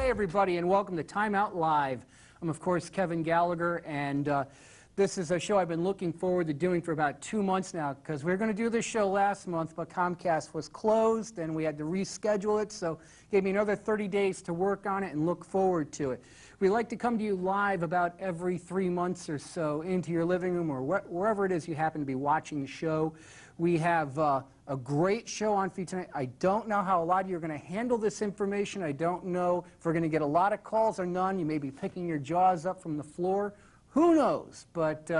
Hi, everybody, and welcome to Time Out Live. I'm, of course, Kevin Gallagher, and this is a show I've been looking forward to doing for about 2 months now, because we were going to do this show last month, but Comcast was closed, and we had to reschedule it, so it gave me another 30 days to work on it and look forward to it. We like to come to you live about every 3 months or so into your living room or wherever it is you happen to be watching the show. We have a great show on for you tonight. I don't know how a lot of you are going to handle this information. I don't know if we're going to get a lot of calls or none. You may be picking your jaws up from the floor. Who knows? But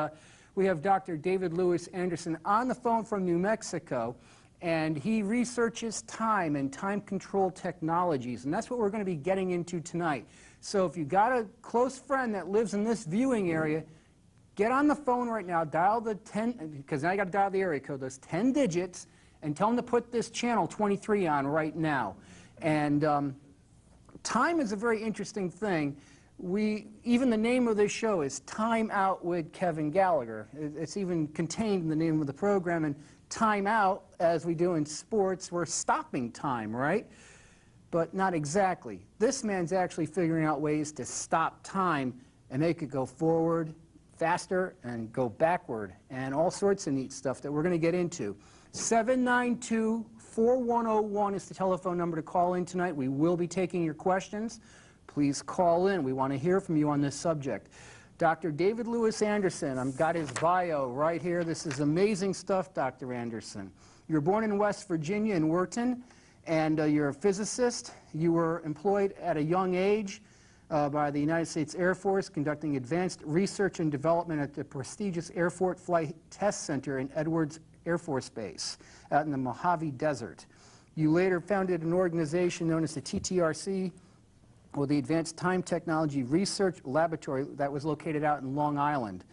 we have Dr. David Lewis Anderson on the phone from New Mexico, and he researches time and time control technologies, and that's what we're going to be getting into tonight. So if you've got a close friend that lives in this viewing area, get on the phone right now, dial the 10, because now you got to dial the area code, those 10 digits, and tell them to put this channel 23 on right now. And time is a very interesting thing. Even the name of this show is Time Out with Kevin Gallagher. It's even contained in the name of the program. And time out, as we do in sports, we're stopping time, right? But not exactly. This man's actually figuring out ways to stop time and make it go forward faster and go backward, and all sorts of neat stuff that we're going to get into. 792-4101 is the telephone number to call in tonight. We will be taking your questions. Please call in. We want to hear from you on this subject. Dr. David Lewis Anderson, I've got his bio right here. This is amazing stuff, Dr. Anderson. You were born in West Virginia in Wharton, and you're a physicist. You were employed at a young age by the United States Air Force, conducting advanced research and development at the prestigious Airport Flight Test Center in Edwards Air Force Base out in the Mojave Desert. You later founded an organization known as the TTRC, or the Advanced Time Technology Research Laboratory, that was located out in Long Island.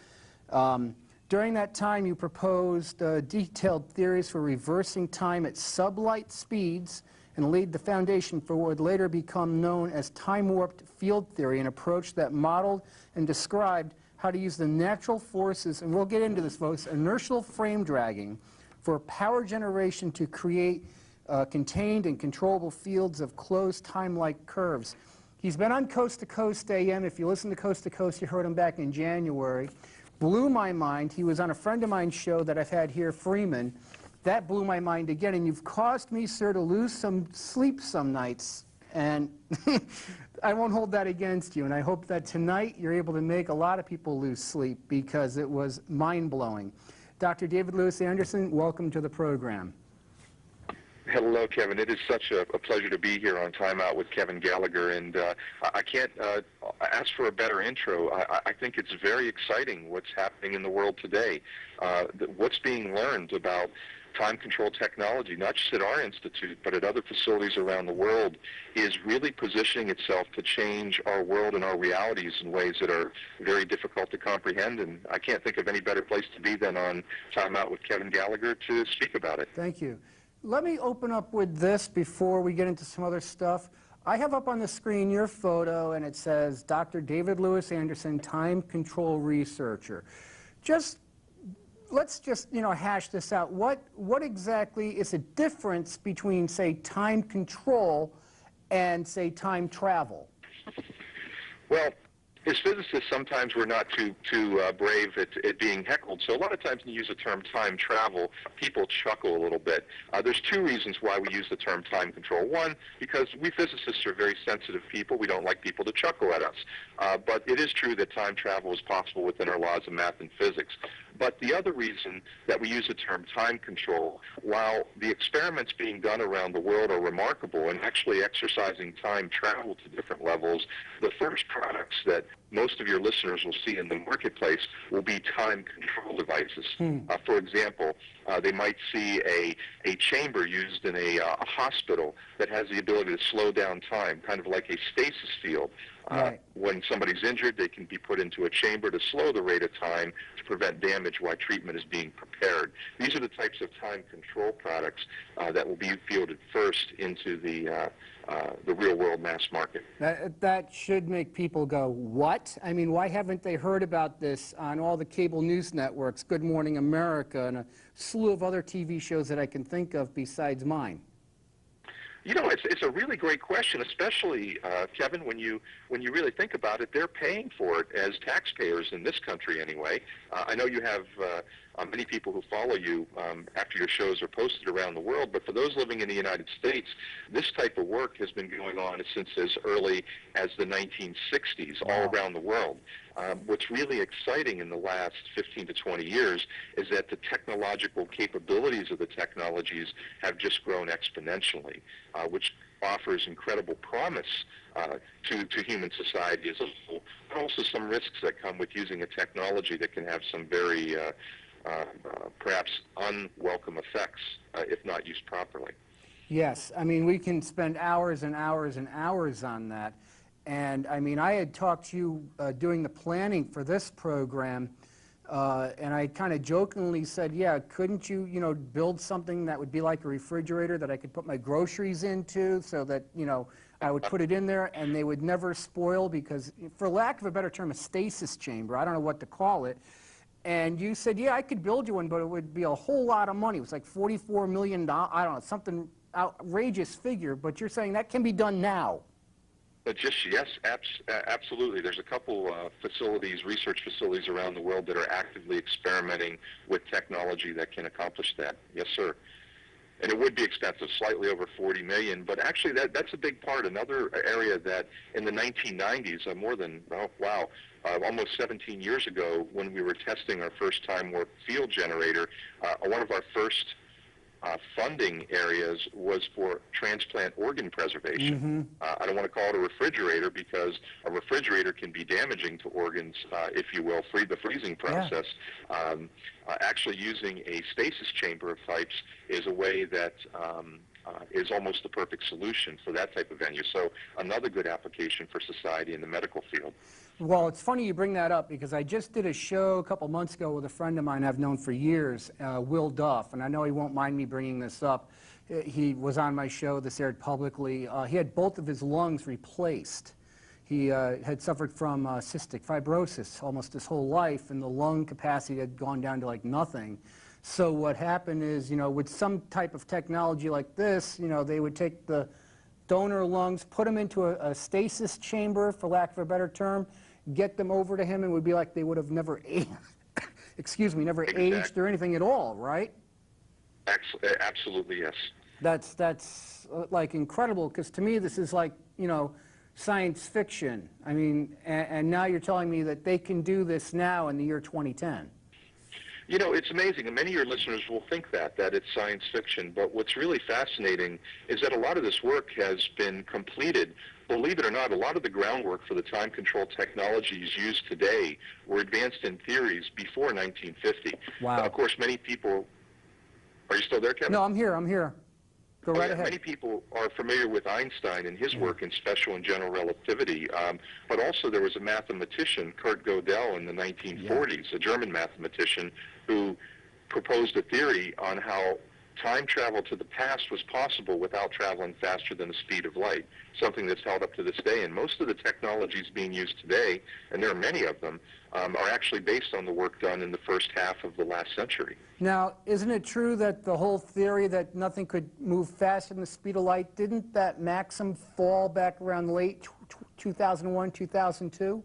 During that time, you proposed detailed theories for reversing time at sublight speeds and laid the foundation for what would later become known as time-warped field theory, an approach that modeled and described how to use the natural forces, and we'll get into this, folks, inertial frame dragging for power generation to create contained and controllable fields of closed time-like curves. He's been on Coast to Coast AM. If you listen to Coast to Coast, you heard him back in January. Blew my mind. He was on a friend of mine's show that I've had here, Freeman. That blew my mind again, and you've caused me, sir, to lose some sleep some nights, and I won't hold that against you, and I hope that tonight you're able to make a lot of people lose sleep, because it was mind-blowing. Dr. David Lewis Anderson, welcome to the program. Hello, Kevin. It is such a pleasure to be here on Time Out with Kevin Gallagher, and I can't ask for a better intro. I think it's very exciting what's happening in the world today. What's being learned about time control technology, not just at our institute, but at other facilities around the world, is really positioning itself to change our world and our realities in ways that are very difficult to comprehend. And I can't think of any better place to be than on Time Out with Kevin Gallagher to speak about it. Thank you. Let me open up with this before we get into some other stuff. I have up on the screen your photo, and it says Dr. David Lewis Anderson, time control researcher. Let's just, hash this out. What exactly is the difference between, say, time control and, say, time travel? Well, as physicists, sometimes we're not too brave at being heckled. So a lot of times when you use the term time travel, people chuckle a little bit. There's two reasons why we use the term time control. One, because we physicists are very sensitive people. We don't like people to chuckle at us. But it is true that time travel is possible within our laws of math and physics. But the other reason that we use the term time control, while the experiments being done around the world are remarkable and actually exercising time travel to different levels, the first products that most of your listeners will see in the marketplace will be time control devices. For example, they might see a chamber used in a hospital that has the ability to slow down time, kind of like a stasis field. Right. When somebody's injured, they can be put into a chamber to slow the rate of time to prevent damage while treatment is being prepared. These are the types of time control products that will be fielded first into the real-world mass market. That should make people go, what? I mean, why haven't they heard about this on all the cable news networks, Good Morning America, and a slew of other TV shows that I can think of besides mine? You know, it's a really great question, especially Kevin, when you really think about it. They're paying for it as taxpayers in this country, anyway. I know you have many people who follow you after your shows are posted around the world, but for those living in the United States, this type of work has been going on since as early as the 1960s, all around the world. What's really exciting in the last 15 to 20 years is that the technological capabilities of the technologies have just grown exponentially, which offers incredible promise to human society as a whole, but also some risks that come with using a technology that can have some very perhaps unwelcome effects if not used properly. Yes, I mean, we can spend hours and hours and hours on that. And I mean, I had talked to you doing the planning for this program, and I kind of jokingly said, yeah, couldn't you, you know, build something that would be like a refrigerator that I could put my groceries into so that, you know, I would put it in there and they would never spoil because, for lack of a better term, a stasis chamber, I don't know what to call it. And you said, yeah, I could build you one, but it would be a whole lot of money. It was like $44 million, I don't know, something outrageous figure, but you're saying that can be done now. Yes, absolutely. There's a couple facilities, research facilities around the world that are actively experimenting with technology that can accomplish that. Yes, sir. And it would be expensive, slightly over $40 million, but actually that's a big part. Another area that in the 1990s, almost 17 years ago, when we were testing our first time warp field generator, one of our first funding areas was for transplant organ preservation. I don't want to call it a refrigerator because a refrigerator can be damaging to organs, if you will, the freezing process. Yeah. Actually using a stasis chamber of types is a way that is almost the perfect solution for that type of venue. So another good application for society in the medical field. Well, it's funny you bring that up because I just did a show a couple months ago with a friend of mine I've known for years, Will Duff, and I know he won't mind me bringing this up. He was on my show. This aired publicly. He had both of his lungs replaced. He had suffered from cystic fibrosis almost his whole life, and the lung capacity had gone down to like nothing. So what happened is, you know, with some type of technology like this, you know, they would take the donor lungs, put them into a stasis chamber, for lack of a better term, get them over to him, and it would be like they would have never aged, never aged or anything at all, right? Absolutely, yes. That's like incredible, because to me this is like, you know, science fiction. I mean, and now you're telling me that they can do this now in the year 2010. You know, it's amazing, and many of your listeners will think that it's science fiction, but what's really fascinating is that a lot of this work has been completed. Believe it or not, a lot of the groundwork for the time control technologies used today were advanced in theories before 1950. Wow. Of course, many people... Are you still there, Kevin? No, I'm here. Go right ahead. Many people are familiar with Einstein and his work in special and general relativity, but also there was a mathematician, Kurt Gödel, in the 1940s, a German mathematician, who proposed a theory on how time travel to the past was possible without traveling faster than the speed of light, something that's held up to this day. And most of the technologies being used today, and there are many of them, are actually based on the work done in the first half of the last century. Now, isn't it true that the whole theory that nothing could move faster than the speed of light, didn't that maxim fall back around late 2001, 2002?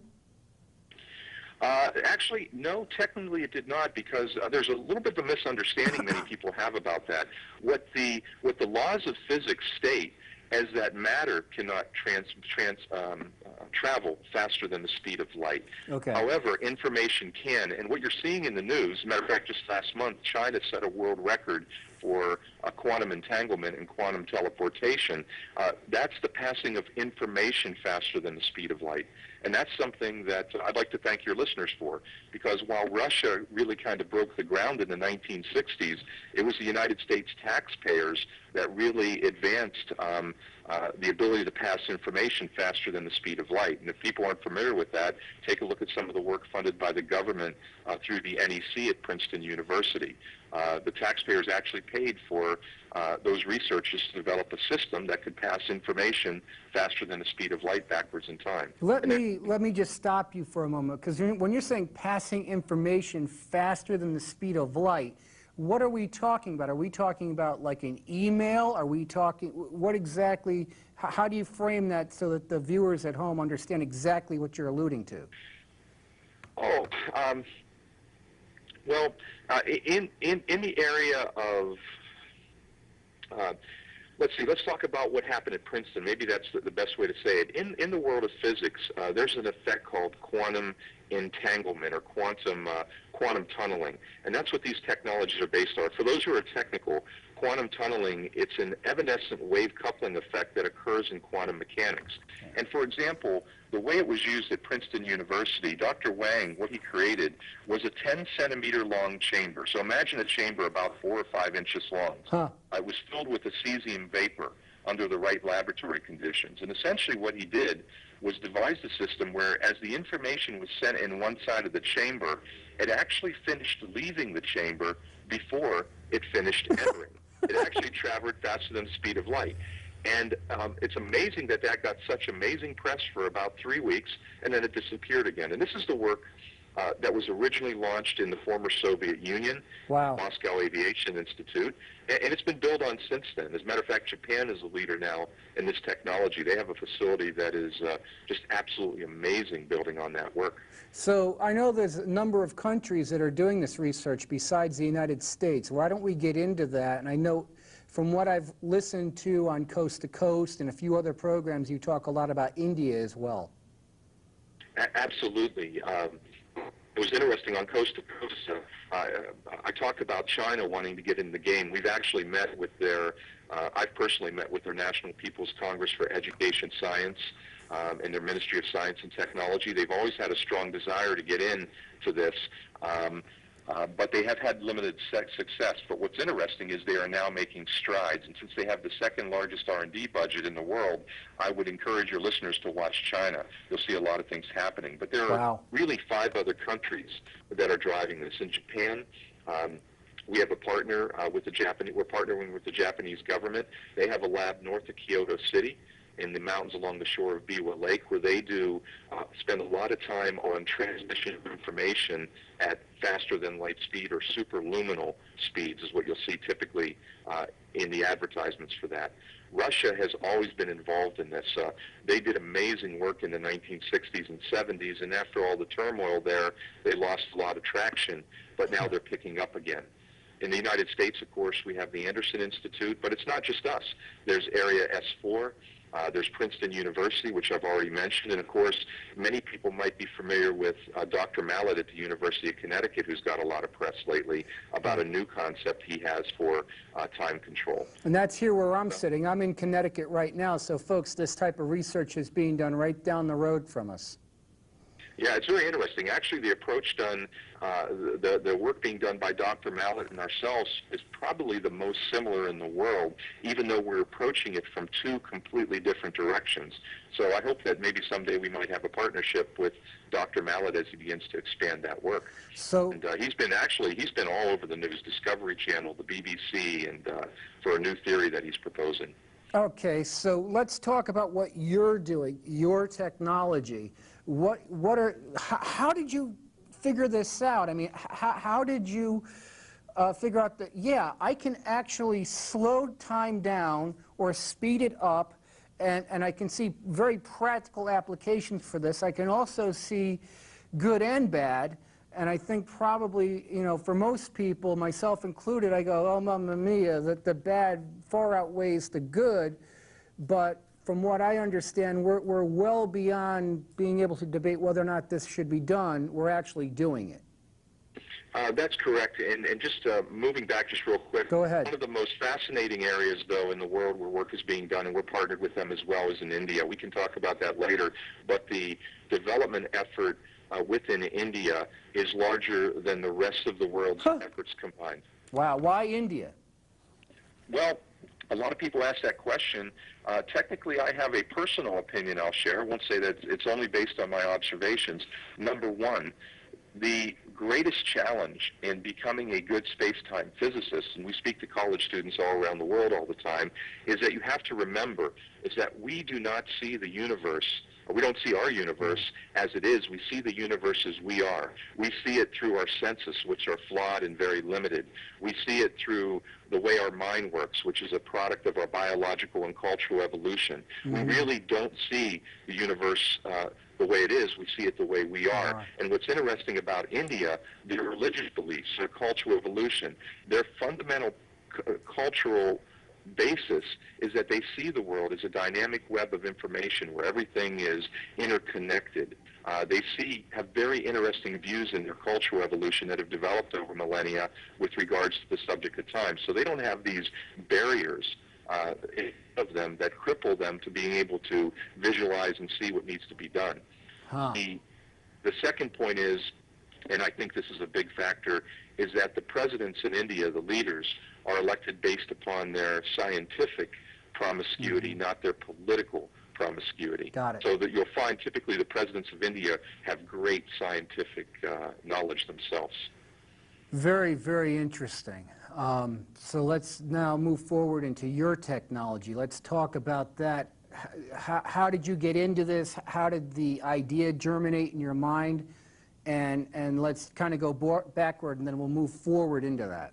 Actually, no, technically it did not, because there's a little bit of a misunderstanding many people have about that. What the laws of physics state is that matter cannot travel faster than the speed of light. Okay. However, information can, and what you're seeing in the news, as a matter of fact, just last month, China set a world record for quantum entanglement and quantum teleportation. That's the passing of information faster than the speed of light. And that's something that I'd like to thank your listeners for, because while Russia really kind of broke the ground in the 1960s, it was the United States taxpayers that really advanced the ability to pass information faster than the speed of light. And if people aren't familiar with that, take a look at some of the work funded by the government through the NEC at Princeton University. The taxpayers actually paid for those researchers to develop a system that could pass information faster than the speed of light backwards in time. Let me just stop you for a moment, because when you're saying passing information faster than the speed of light, what are we talking about? Are we talking about like an email? Are we talking, what exactly, how do you frame that so that the viewers at home understand exactly what you're alluding to? Oh, well, in the area of, let's see, let's talk about what happened at Princeton. Maybe that's the best way to say it. In the world of physics, there's an effect called quantum entanglement or quantum tunneling, and that's what these technologies are based on. For those who are technical, quantum tunneling, it's an evanescent wave coupling effect that occurs in quantum mechanics. And for example, the way it was used at Princeton University, Dr. Wang, what he created was a 10-centimeter long chamber. So imagine a chamber about 4 or 5 inches long. It was filled with a cesium vapor under the right laboratory conditions. And essentially what he did was devised a system where as the information was sent in one side of the chamber, it actually finished leaving the chamber before it finished entering. It actually traveled faster than the speed of light. And it's amazing that that got such amazing press for about 3 weeks, and then it disappeared again. And this is the work that was originally launched in the former Soviet Union, Wow. Moscow Aviation Institute, and it's been built on since then. As a matter of fact, Japan is a leader now in this technology. They have a facility that is just absolutely amazing building on that work. So I know there's a number of countries that are doing this research besides the United States. Why don't we get into that? And I know from what I've listened to on Coast to Coast and a few other programs, you talk a lot about India as well. Absolutely. It was interesting on Coast to Coast. I talked about China wanting to get in the game. We've actually met with their, I've personally met with their National People's Congress for Education Science and their Ministry of Science and Technology. They've always had a strong desire to get into this, but they have had limited success. But what's interesting is they are now making strides, and since they have the second largest R&D budget in the world, I would encourage your listeners to watch China. You'll see a lot of things happening. But there are really 5 other countries that are driving this. In Japan, we have a partner with the Japanese. We're partnering with the Japanese government. They have a lab north of Kyoto City, in the mountains along the shore of Biwa Lake, where they do spend a lot of time on transmission of information at faster than light speed or superluminal speeds is what you'll see typically in the advertisements for that. Russia has always been involved in this. They did amazing work in the 1960s and 70s, and after all the turmoil there, they lost a lot of traction, but now they're picking up again. In the United States, of course, we have the Anderson Institute, but it's not just us. There's Area S4. There's Princeton University, which I've already mentioned, and of course, many people might be familiar with Dr. Mallet at the University of Connecticut, who's got a lot of press lately about a new concept he has for time control. And that's here where I'm sitting. I'm in Connecticut right now, so folks, this type of research is being done right down the road from us. Yeah, it's very interesting. Actually, the approach done, the work being done by Dr. Mallet and ourselves is probably the most similar in the world, even though we're approaching it from 2 completely different directions. So I hope that maybe someday we might have a partnership with Dr. Mallet as he begins to expand that work. So, and he's been all over the news, Discovery Channel, the BBC, and for a new theory that he's proposing. Okay, so let's talk about what you're doing, your technology. How did you figure this out? I mean, how did you figure out that, yeah, I can actually slow time down or speed it up, and I can see very practical applications for this. I can also see good and bad, and I think probably, you know, for most people, myself included, I go, oh, mamma mia, that the bad far outweighs the good, but from what I understand, we're well beyond being able to debate whether or not this should be done. We're actually doing it. That's correct. And just moving back just real quick. Go ahead. One of the most fascinating areas, though, in the world where work is being done, and we're partnered with them as well, is in India. We can talk about that later. But the development effort within India is larger than the rest of the world's efforts combined. Wow. Why India? Well, a lot of people ask that question. Technically, I have a personal opinion I'll share. I won't say that it's only based on my observations. Number one, the greatest challenge in becoming a good space-time physicist, and we speak to college students all around the world all the time, is that you have to remember is that we do not see the universe We don't see our universe as it is. We see the universe as we are. We see it through our senses, which are flawed and very limited. We see it through the way our mind works, which is a product of our biological and cultural evolution. We really don't see the universe the way it is. We see it the way we are. And what's interesting about India, their religious beliefs, their cultural evolution, their fundamental cultural basis is that they see the world as a dynamic web of information where everything is interconnected. They have very interesting views in their cultural evolution that have developed over millennia with regards to the subject of time. So they don't have these barriers of them that cripple them to being able to visualize and see what needs to be done. The second point is, and I think this is a big factor, is that the presidents in India, the leaders, are elected based upon their scientific promiscuity, not their political promiscuity. Got it. So that you'll find typically the presidents of India have great scientific knowledge themselves. Very, very interesting. So let's now move forward into your technology. Let's talk about that. How did you get into this? How did the idea germinate in your mind? And let's kind of go backward, and then we'll move forward into that.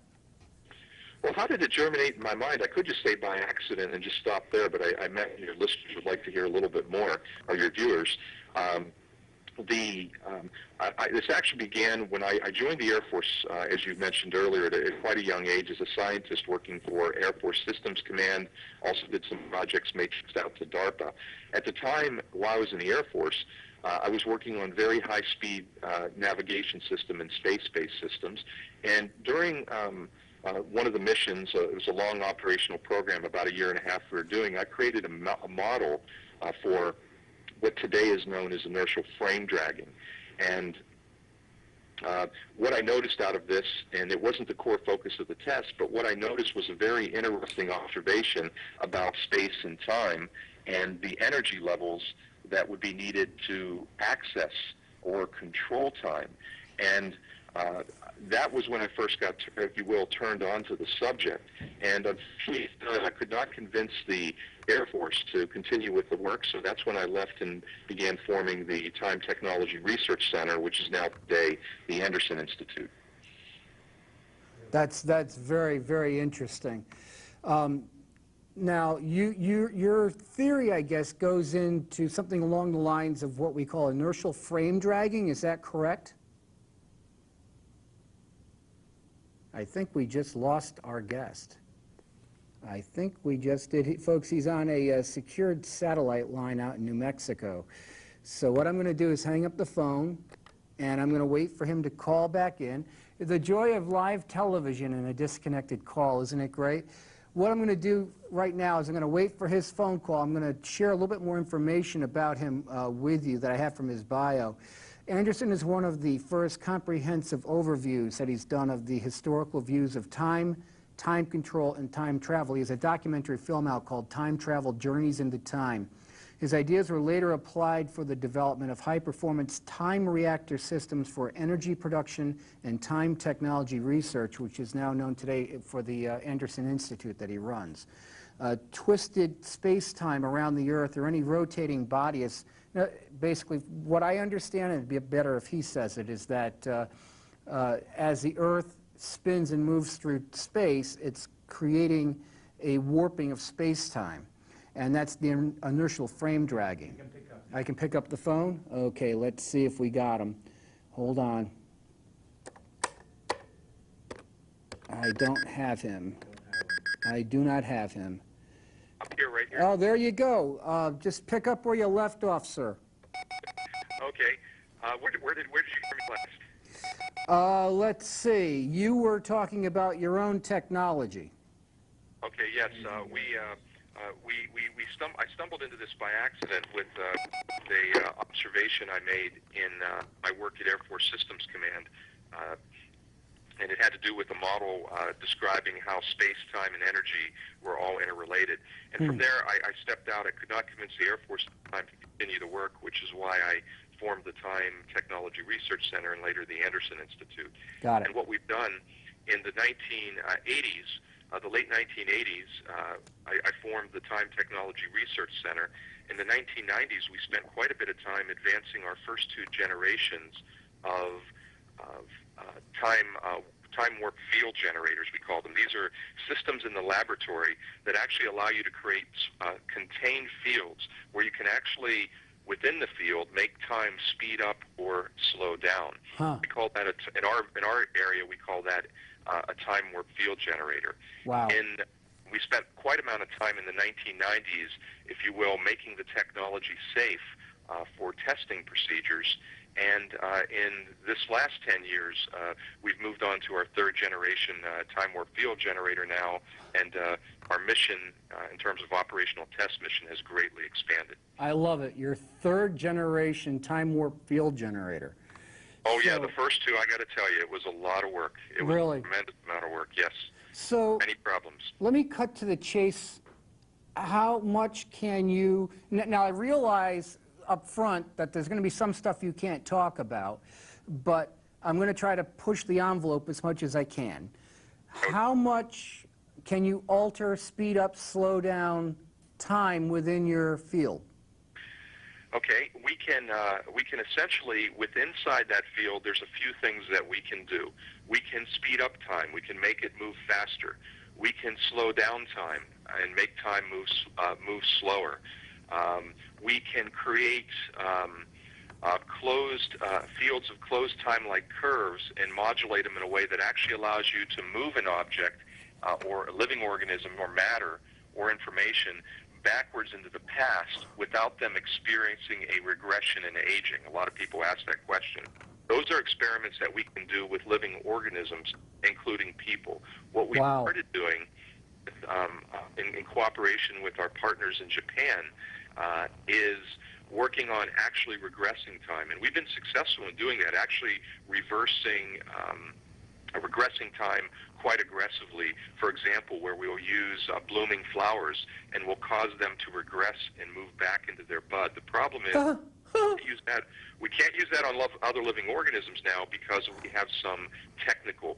Well, how did it germinate in my mind? I could just say by accident and just stop there, but I imagine your listeners would like to hear a little bit more, or your viewers. This actually began when I joined the Air Force, as you mentioned earlier, at quite a young age as a scientist working for Air Force Systems Command. Also did some projects matrixed out to DARPA. At the time, while I was in the Air Force, I was working on very high-speed navigation system and space-based systems. And during one of the missions, it was a long operational program, about a year and a half we were doing, I created a model for what today is known as inertial frame dragging. And what I noticed out of this, and it wasn't the core focus of the test, but what I noticed was a very interesting observation about space and time and the energy levels that would be needed to access or control time. And that was when I first got, if you will, turned on to the subject. And unfortunately, I could not convince the Air Force to continue with the work, so that's when I left and began forming the Time Technology Research Center, which is now today the Anderson Institute. That's very, very interesting. Now, your theory, I guess, goes into something along the lines of what we call inertial frame dragging. Is that correct? I think we just lost our guest. I think we just did. Folks, he's on a secured satellite line out in New Mexico. So what I'm going to do is hang up the phone, and I'm going to wait for him to call back in. The joy of live television and a disconnected call, isn't it great? What I'm going to do right now is I'm going to wait for his phone call. I'm going to share a little bit more information about him with you that I have from his bio. Anderson is one of the first comprehensive overviews that he's done of the historical views of time, time control, and time travel. He has a documentary film out called Time Travel: Journeys into Time. His ideas were later applied for the development of high-performance time reactor systems for energy production and time technology research, which is now known today for the Anderson Institute that he runs. Twisted space-time around the Earth or any rotating body is basically what I understand, and it'd be better if he says it, is that as the Earth spins and moves through space, it's creating a warping of space-time. And that's the inertial frame dragging. I can pick up the phone? Okay, let's see if we got him. Hold on. I don't have him. I do not have him. I'm here, right here. Oh, there you go. Just pick up where you left off, sir. Okay. Where did you hear me last? Let's see. You were talking about your own technology. Okay, yes. I stumbled into this by accident with the observation I made in my work at Air Force Systems Command, and it had to do with a model describing how space, time, and energy were all interrelated. And from there, I stepped out. I could not convince the Air Force at the time to continue the work, which is why I formed the Time Technology Research Center and later the Anderson Institute. Got it. And what we've done in the 1980s, the late 1980s, I formed the Time Technology Research Center. In the 1990s, we spent quite a bit of time advancing our first two generations of time warp field generators, we call them. These are systems in the laboratory that actually allow you to create contained fields where you can actually, within the field, make time speed up or slow down. Huh. We call that in our area we call that a time warp field generator. Wow. We spent quite amount of time in the 1990s, if you will, making the technology safe for testing procedures. And in this last 10 years, we've moved on to our third generation time warp field generator now, and our mission in terms of operational test mission has greatly expanded. I love it. Your third generation time warp field generator. Oh, yeah, the first two, I got to tell you, it was a lot of work. It was Really? a tremendous amount of work, yes. So Many problems. let me cut to the chase. How much can you, now I realize up front that there's going to be some stuff you can't talk about, but I'm going to try to push the envelope as much as I can. How much can you alter, speed up, slow down time within your field? Okay, we can essentially, inside that field, there's a few things that we can do. We can speed up time. We can make it move faster. We can slow down time and make time move slower. We can create closed fields of closed time-like curves and modulate them in a way that actually allows you to move an object or a living organism or matter or information backwards into the past without them experiencing a regression in aging. A lot of people ask that question. Those are experiments that we can do with living organisms, including people. What we started doing in cooperation with our partners in Japan is working on actually regressing time. And we've been successful in doing that, actually regressing time quite aggressively. For example, where we'll use blooming flowers and we'll cause them to regress and move back into their bud. The problem is we can't use that on other living organisms now because we have some technical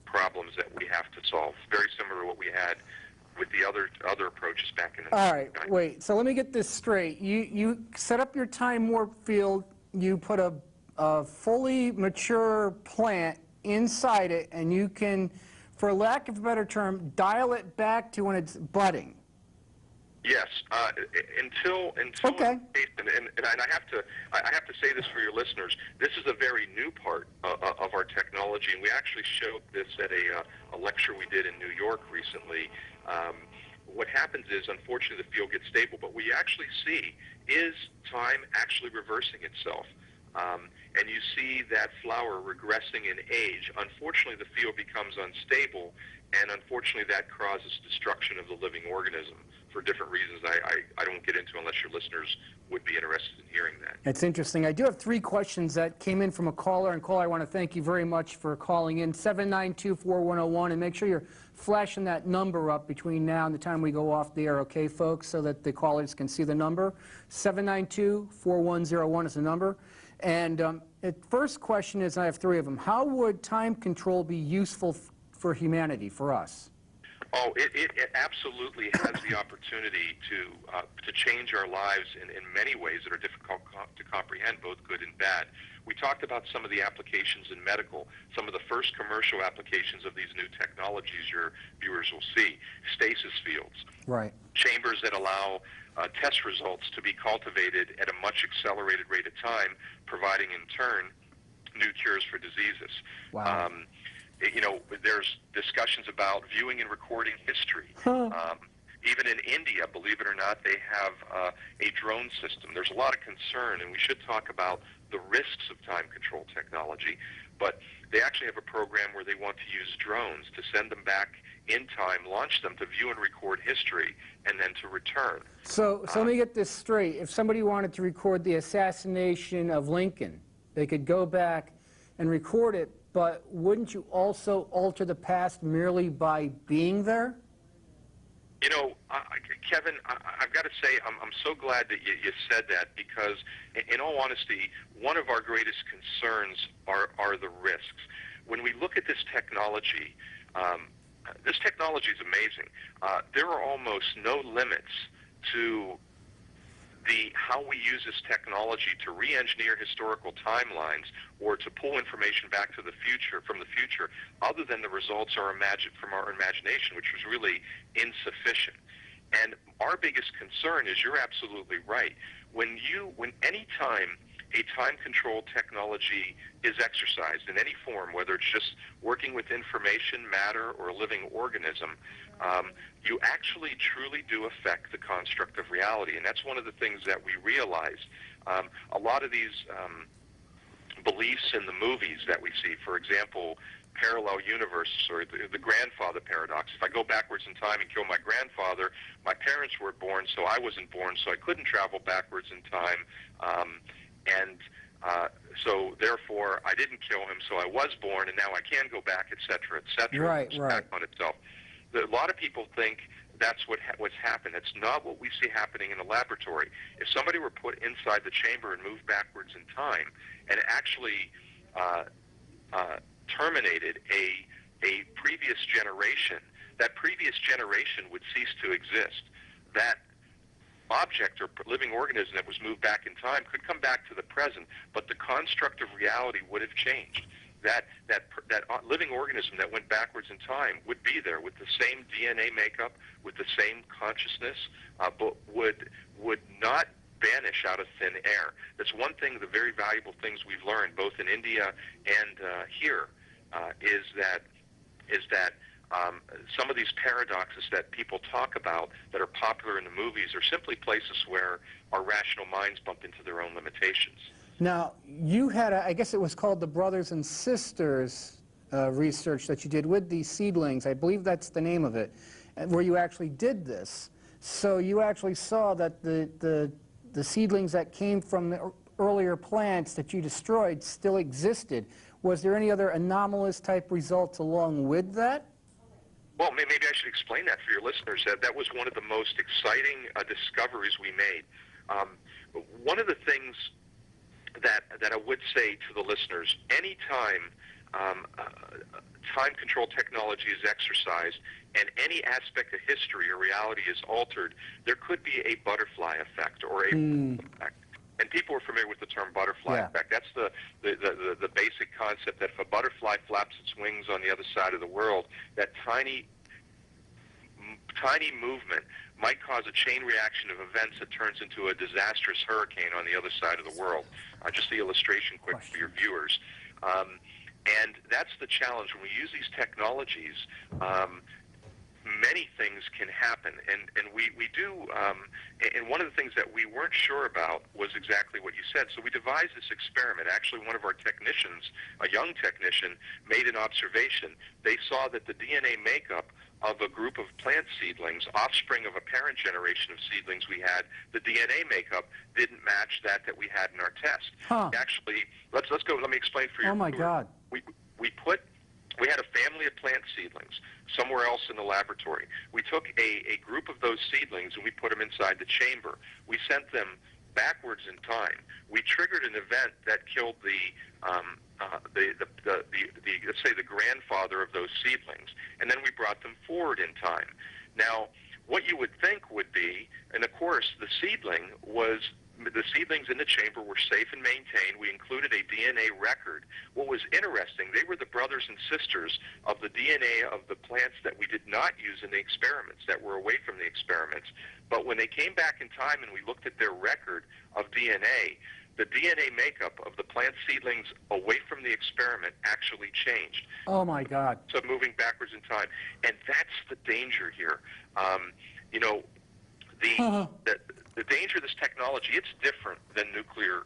problems that we have to solve, very similar to what we had with the other approaches back in the All right, wait, so let me get this straight. You set up your time warp field, you put a fully mature plant inside it, and you can, for lack of a better term, dial it back to when it's budding. Yes, until okay. And I have to say this for your listeners. This is a very new part of our technology, and we actually showed this at a lecture we did in New York recently. What happens is, unfortunately, the field gets stable, but what you actually see is time actually reversing itself. And you see that flower regressing in age. Unfortunately, the field becomes unstable, and unfortunately, that causes destruction of the living organism for different reasons I don't get into unless your listeners would be interested in hearing that. That's interesting. I do have 3 questions that came in from a caller. And caller, I want to thank you very much for calling in, 792-4101, and make sure you're flashing that number up between now and the time we go off the air, okay, folks, so that the callers can see the number. 792-4101 is the number. And the first question is, I have 3 of them, how would time control be useful for humanity, for us? Oh, it absolutely has the opportunity to change our lives in many ways that are difficult to comprehend, both good and bad. We talked about some of the applications in medical, some of the first commercial applications of these new technologies your viewers will see. Stasis fields. Right. Chambers that allow test results to be cultivated at a much accelerated rate of time, providing in turn new cures for diseases. Wow. You know, there's discussions about viewing and recording history. Even in India, believe it or not, they have a drone system. There's a lot of concern, and we should talk about the risks of time control technology, but they actually have a program where they want to use drones to send them back in time, launch them to view and record history, and then to return. So let me get this straight. If somebody wanted to record the assassination of Lincoln, they could go back and record it, but wouldn't you also alter the past merely by being there? You know, Kevin, I've got to say I'm so glad that you said that, because in all honesty, one of our greatest concerns are the risks. When we look at this technology, this technology is amazing. There are almost no limits to how we use this technology to re-engineer historical timelines or to pull information back to the future from the future, other than the results are from our imagination, which was really insufficient. And our biggest concern is, you're absolutely right. When any time a time-controlled technology is exercised in any form, whether it's just working with information, matter, or a living organism, you actually truly do affect the construct of reality. And that's one of the things that we realized. A lot of these beliefs in the movies that we see, for example, parallel universes or the grandfather paradox. If I go backwards in time and kill my grandfather, my parents were born, so I wasn't born, so I couldn't travel backwards in time. So therefore, I didn't kill him, so I was born, and now I can go back, et cetera, et cetera. Right, It's right. back on itself. A lot of people think that's what's happened. It's not what we see happening in the laboratory. If somebody were put inside the chamber and moved backwards in time, and actually terminated a previous generation, that previous generation would cease to exist. That object or living organism that was moved back in time could come back to the present, but the construct of reality would have changed. That living organism that went backwards in time would be there with the same DNA makeup, with the same consciousness, but would not vanish out of thin air. That's one thing, the very valuable things we've learned, both in India and here, is that some of these paradoxes that people talk about that are popular in the movies are simply places where our rational minds bump into their own limitations. Now, you had, I guess it was called the Brothers and Sisters research that you did with these seedlings. I believe that's the name of it, where you actually did this. So you actually saw that the seedlings that came from the earlier plants that you destroyed still existed. Was there any other anomalous type results along with that? Well, maybe I should explain that for your listeners. That was one of the most exciting discoveries we made. One of the things that I would say to the listeners, anytime time-control technology is exercised and any aspect of history or reality is altered, there could be a butterfly effect or a effect. And people are familiar with the term butterfly effect. That's the basic concept that if a butterfly flaps its wings on the other side of the world, that tiny movement might cause a chain reaction of events that turns into a disastrous hurricane on the other side of the world. Just the illustration quick for your viewers. And that's the challenge. When we use these technologies, many things can happen, and we do, and one of the things that we weren't sure about was exactly what you said. So we devised this experiment. Actually, one of our technicians, a young technician, made an observation. They saw that the DNA makeup of a group of plant seedlings, offspring of a parent generation of seedlings we had, the DNA makeup didn't match that we had in our test. Huh. Actually, let's go. Let me explain for you. Oh my God. We had a family of plant seedlings somewhere else in the laboratory. We took a group of those seedlings and we put them inside the chamber. We sent them backwards in time. We triggered an event that killed let's say the grandfather of those seedlings, and then we brought them forward in time. Now, what you would think would be, and of course the seedlings in the chamber were safe and maintained. We included a DNA record. What was interesting, they were the brothers and sisters of the DNA of the plants that we did not use in the experiments, that were away from the experiments. But when they came back in time and we looked at their record of DNA, the DNA makeup of the plant seedlings away from the experiment actually changed. Oh my God. So moving backwards in time. And that's the danger here. The danger of this technology, it's different than nuclear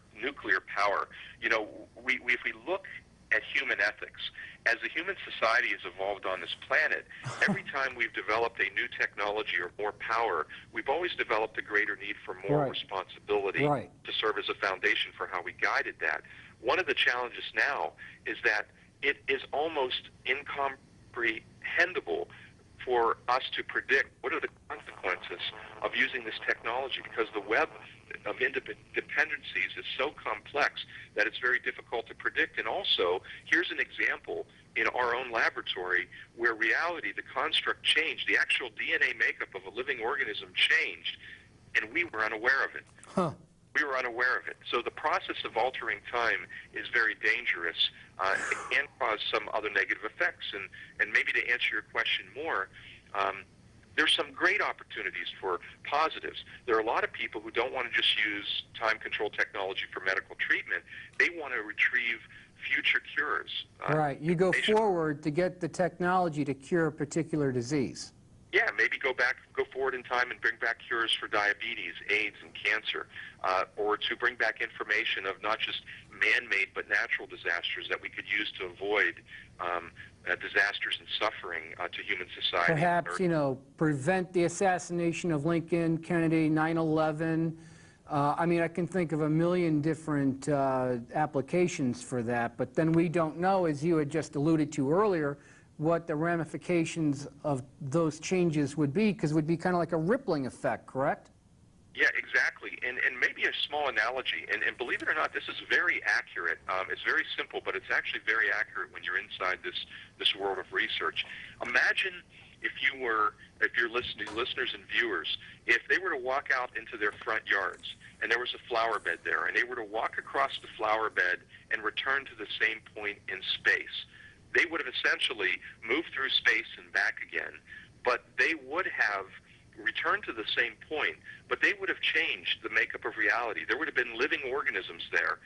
power. If we look at human ethics, as the human society has evolved on this planet, every time we've developed a new technology or more power, we've always developed a greater need for more responsibility to serve as a foundation for how we guided that. One of the challenges now is that it is almost incomprehensible for us to predict what are the consequences of using this technology, because the web of dependencies is so complex that it's very difficult to predict. And also, here's an example in our own laboratory where reality, the construct changed, the actual DNA makeup of a living organism changed, and we were unaware of it. Huh. We were unaware of it. So the process of altering time is very dangerous. It can cause some other negative effects. And maybe to answer your question more, there's some great opportunities for positives. There are a lot of people who don't want to just use time control technology for medical treatment. They want to retrieve future cures. Right. You go forward to get the technology to cure a particular disease. Yeah, maybe go forward in time and bring back cures for diabetes, AIDS, and cancer, or to bring back information of not just man-made but natural disasters that we could use to avoid disasters and suffering to human society. Perhaps, you know, prevent the assassination of Lincoln, Kennedy, 9/11. I mean, I can think of a million different applications for that, but then we don't know, as you had just alluded to earlier, what the ramifications of those changes would be, because it would be kind of like a rippling effect, correct? Yeah, exactly. And maybe a small analogy, and believe it or not, this is very accurate. It's very simple, but it's actually very accurate when you're inside this world of research. Imagine if your listeners and viewers, if they were to walk out into their front yards and there was a flower bed there, and they were to walk across the flower bed and return to the same point in space. They would have essentially moved through space and back again, but they would have returned to the same point, but they would have changed the makeup of reality. There would have been living organisms there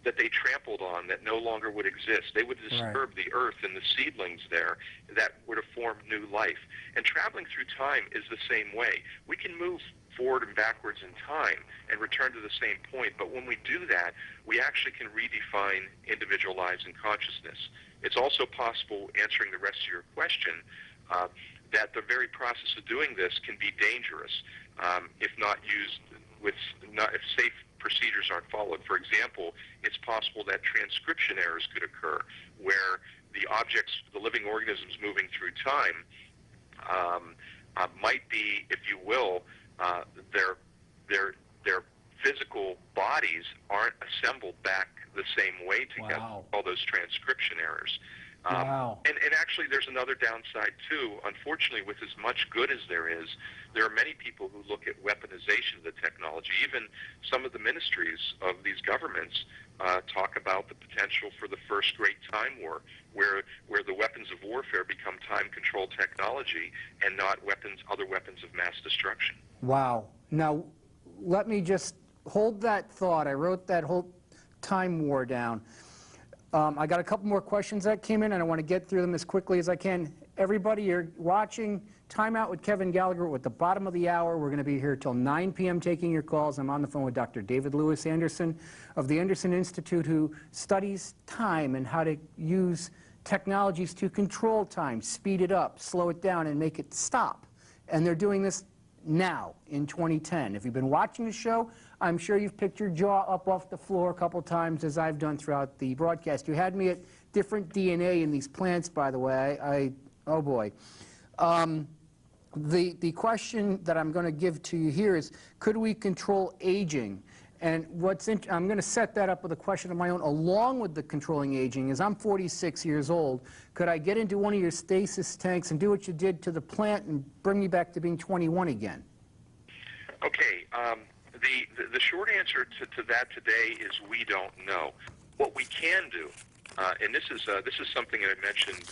that they trampled on that no longer would exist. They would disturb the earth and the seedlings there that would have formed new life. And traveling through time is the same way. We can move forward and backwards in time and return to the same point, but when we do that, we actually can redefine individual lives and consciousness. It's also possible, answering the rest of your question, that the very process of doing this can be dangerous if not used if safe procedures aren't followed. For example, it's possible that transcription errors could occur where the objects, the living organisms moving through time might be, if you will, their physical bodies aren't assembled back the same way together. Wow. All those transcription errors. Wow. And actually, there's another downside, too. Unfortunately, with as much good as there are many people who look at weaponization of the technology. Even some of the ministries of these governments talk about the potential for the first great time war, where the weapons of warfare become time-controlled technology and not other weapons of mass destruction. Wow. Now, let me just hold that thought. I wrote that whole time war down. I got a couple more questions that came in, and I want to get through them as quickly as I can. Everybody, you're watching Time Out with Kevin Gallagher at the bottom of the hour. We're going to be here till 9 p.m. taking your calls. I'm on the phone with Dr. David Lewis Anderson of the Anderson Institute, who studies time and how to use technologies to control time, speed it up, slow it down, and make it stop. And they're doing this now in 2010. If you've been watching the show, I'm sure you've picked your jaw up off the floor a couple times, as I've done throughout the broadcast. You had me at different DNA in these plants, by the way. Oh boy. The question that I'm going to give to you here is, could we control aging? And I'm going to set that up with a question of my own, along with the controlling aging, is I'm 46 years old. Could I get into one of your stasis tanks and do what you did to the plant and bring me back to being 21 again? Okay. The short answer to that today is we don't know. What we can do, and this is something that I mentioned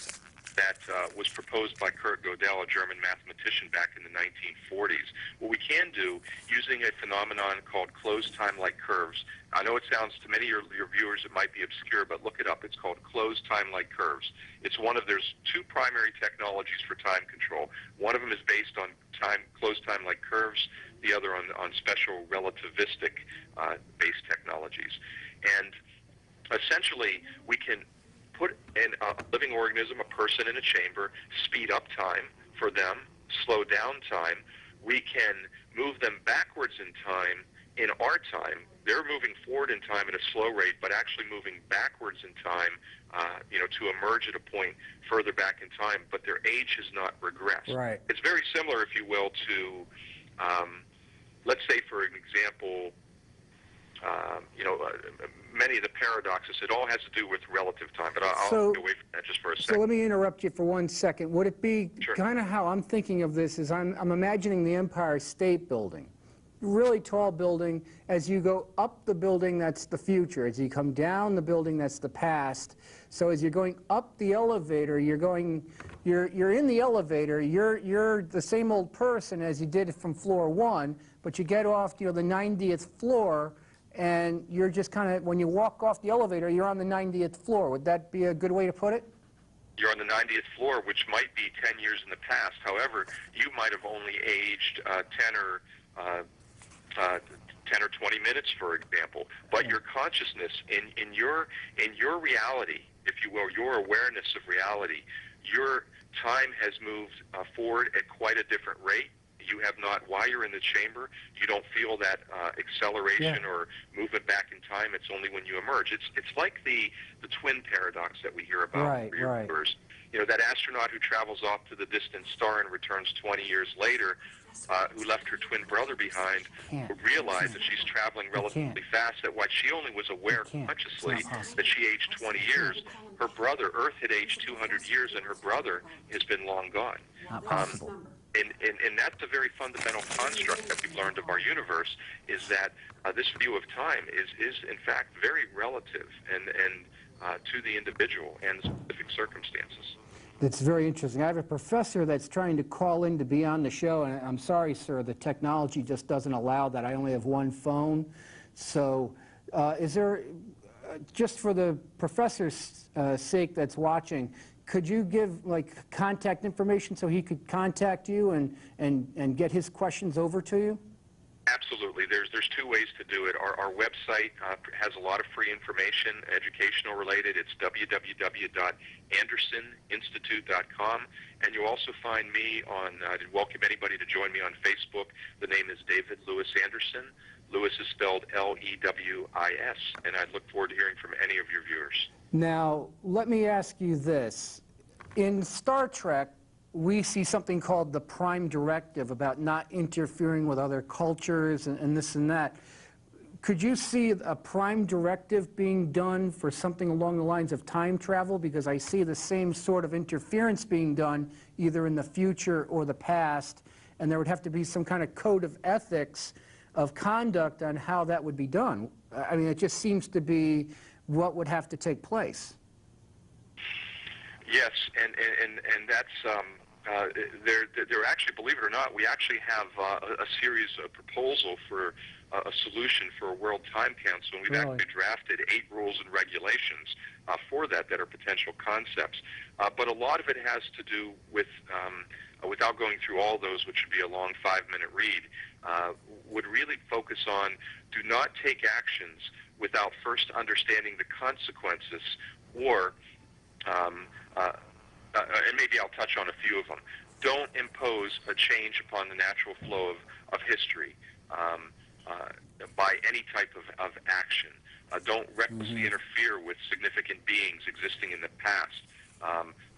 that was proposed by Kurt Gödel, a German mathematician back in the 1940s. What we can do, using a phenomenon called closed time-like curves. I know it sounds, to many of your viewers, it might be obscure, but look it up. It's called closed time-like curves. There's two primary technologies for time control. One of them is based on closed time-like curves, the other on special relativistic based technologies. And essentially, we can put in a living organism, a person, in a chamber, speed up time for them, slow down time. We can move them backwards in time in our time. They're moving forward in time at a slow rate, but actually moving backwards in time, to emerge at a point further back in time, but their age has not regressed. Right. It's very similar, if you will, to, let's say, for an example, many of the paradoxes. It all has to do with relative time, but I'll So- get away from that just for a So second. let me interrupt you for 1 second. Would it be Sure. kind of how I'm thinking of this is I'm imagining the Empire State Building, really tall building. As you go up the building, that's the future. As you come down the building, that's the past. So as you're going up the elevator, you're in the elevator. You're the same old person as you did from floor 1, but you get off, the 90th floor. And you're just kind of, when you walk off the elevator, you're on the 90th floor. Would that be a good way to put it? You're on the 90th floor, which might be 10 years in the past. However, you might have only aged 10 or 20 minutes, for example. But your consciousness, in your reality, if you will, your awareness of reality, your time has moved forward at quite a different rate. You have not, while you're in the chamber, you don't feel that acceleration or movement back in time. It's only when you emerge. It's like the twin paradox that we hear about. Right, for your right. viewers. That astronaut who travels off to the distant star and returns 20 years later, who left her twin brother behind, who realized that she's traveling relatively fast, that while she only was aware consciously that she aged 20 years, her brother, Earth, had aged 200 years, and her brother has been long gone. Not possible. And that's a very fundamental construct that we've learned of our universe, is that this view of time is in fact very relative and to the individual and specific circumstances. That's very interesting. I have a professor that's trying to call in to be on the show, and I'm sorry, sir, the technology just doesn't allow that. I only have one phone. So is there, just for the professor's sake that's watching, could you give like contact information so he could contact you and get his questions over to you? Absolutely. There's two ways to do it. Our website has a lot of free information, educational related. It's www.andersoninstitute.com. And you'll also find me on, I'd welcome anybody to join me on Facebook. The name is David Lewis Anderson. Lewis is spelled Lewis. And I'd look forward to hearing from any of your viewers. Now, let me ask you this. In Star Trek, we see something called the Prime Directive about not interfering with other cultures and this and that. Could you see a Prime Directive being done for something along the lines of time travel? Because I see the same sort of interference being done either in the future or the past, and there would have to be some kind of code of ethics of conduct on how that would be done. I mean, it just seems to be what would have to take place. Yes, and that's there actually, believe it or not, we actually have a series of proposal for a solution for a World Time Council, and we've actually drafted 8 rules and regulations for that are potential concepts. But a lot of it has to do with, without going through all those, which would be a long 5-minute read, would really focus on do not take actions without first understanding the consequences, or and maybe I'll touch on a few of them. Don't impose a change upon the natural flow of history by any type of action. Don't recklessly interfere with significant beings existing in the past,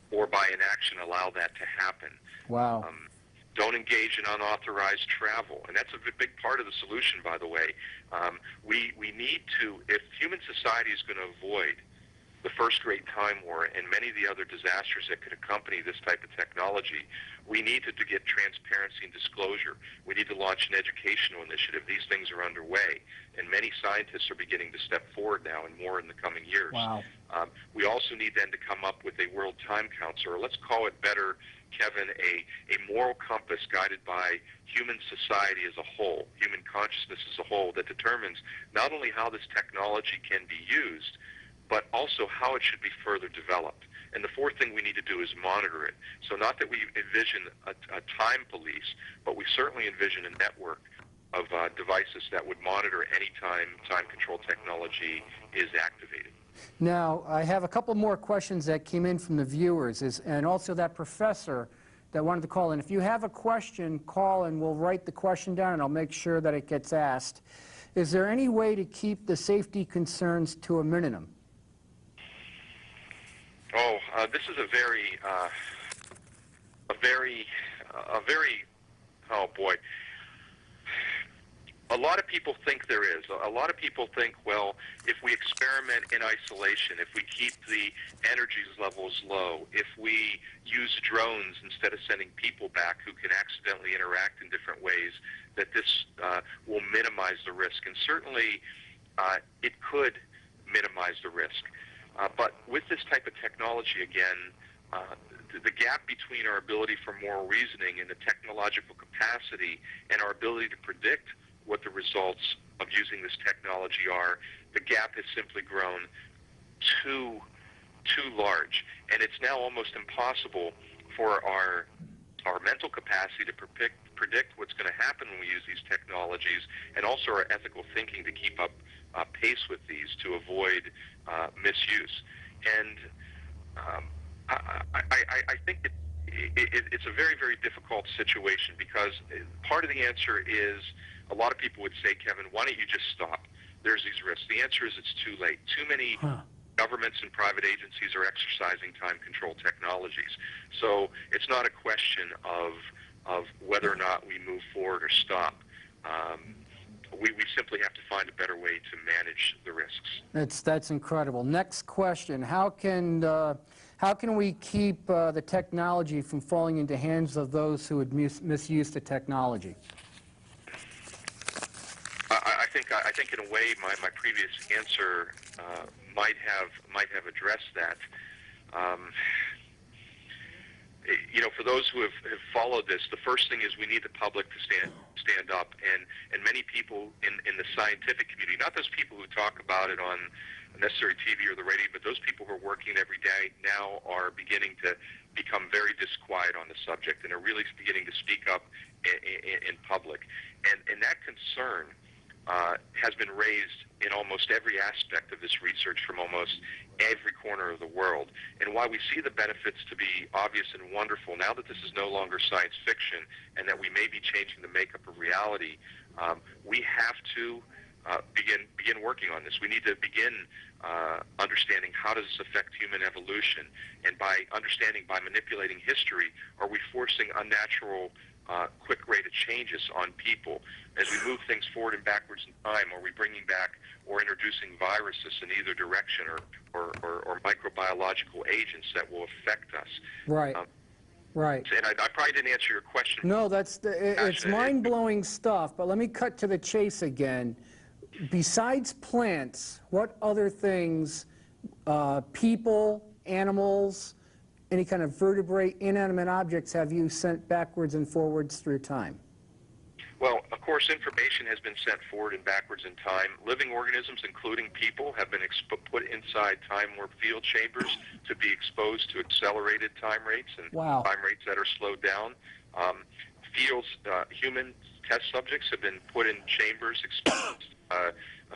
or by inaction allow that to happen. Wow. Don't engage in unauthorized travel. And that's a big part of the solution, by the way. We need to, if human society is going to avoid the first Great Time War and many of the other disasters that could accompany this type of technology, we need to get transparency and disclosure. We need to launch an educational initiative. These things are underway, and many scientists are beginning to step forward now, and more in the coming years. Wow. We also need then to come up with a World Time Council, or let's call it better, Kevin, a moral compass guided by human society as a whole, human consciousness as a whole, that determines not only how this technology can be used, but also how it should be further developed. And the fourth thing we need to do is monitor it. So not that we envision a time police, but we certainly envision a network of devices that would monitor any time control technology is activated. Now, I have a couple more questions that came in from the viewers, and also that professor that wanted to call in. If you have a question, call and we'll write the question down and I'll make sure that it gets asked. Is there any way to keep the safety concerns to a minimum? This is a very, oh boy. A lot of people think there is. A lot of people think, well, if we experiment in isolation, if we keep the energy levels low, if we use drones instead of sending people back who can accidentally interact in different ways, that this will minimize the risk. And certainly it could minimize the risk. But with this type of technology, again, the gap between our ability for moral reasoning and the technological capacity and our ability to predict what the results of using this technology are, the gap has simply grown too large. And it's now almost impossible for our mental capacity to predict what's going to happen when we use these technologies, and also our ethical thinking to keep up pace with these to avoid misuse. And I think it's a very, very difficult situation, because part of the answer is, a lot of people would say, Kevin, why don't you just stop? There's these risks. The answer is it's too late. Too many governments and private agencies are exercising time control technologies. So it's not a question of whether or not we move forward or stop. We simply have to find a better way to manage the risks. That's incredible. Next question: How can we keep the technology from falling into hands of those who would misuse the technology? I think in a way my previous answer might have addressed that. You know, for those who have followed this, the first thing is we need the public to stand up, and many people in the scientific community, not those people who talk about it on necessary TV or the radio, but those people who are working every day now are beginning to become very disquiet on the subject and are really beginning to speak up in public. And that concern has been raised in almost every aspect of this research from almost every corner of the world. And while we see the benefits to be obvious and wonderful, now that this is no longer science fiction and that we may be changing the makeup of reality, we have to begin working on this. We need to begin understanding how does this affect human evolution, and by manipulating history, are we forcing unnatural quick rate of changes on people? As we move things forward and backwards in time, are we bringing back or introducing viruses in either direction, or microbiological agents that will affect us? Right. Right. And I probably didn't answer your question. No, it's mind-blowing stuff, but let me cut to the chase again. Besides plants, what other things, people, animals, any kind of vertebrate, inanimate objects have you sent backwards and forwards through time? Well, of course, information has been sent forward and backwards in time. Living organisms, including people, have been put inside time warp field chambers to be exposed to accelerated time rates and time rates that are slowed down. Human test subjects have been put in chambers exposed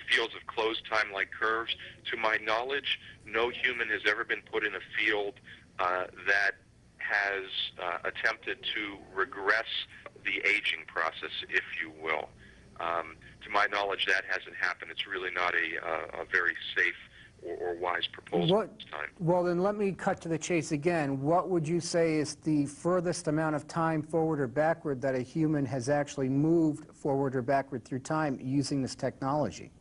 fields of closed time-like curves. To my knowledge, no human has ever been put in a field that has attempted to regress the aging process, if you will. To my knowledge, that hasn't happened. It's really not a very safe or wise proposal at this time. Well, then let me cut to the chase again. What would you say is the furthest amount of time forward or backward that a human has actually moved forward or backward through time using this technology?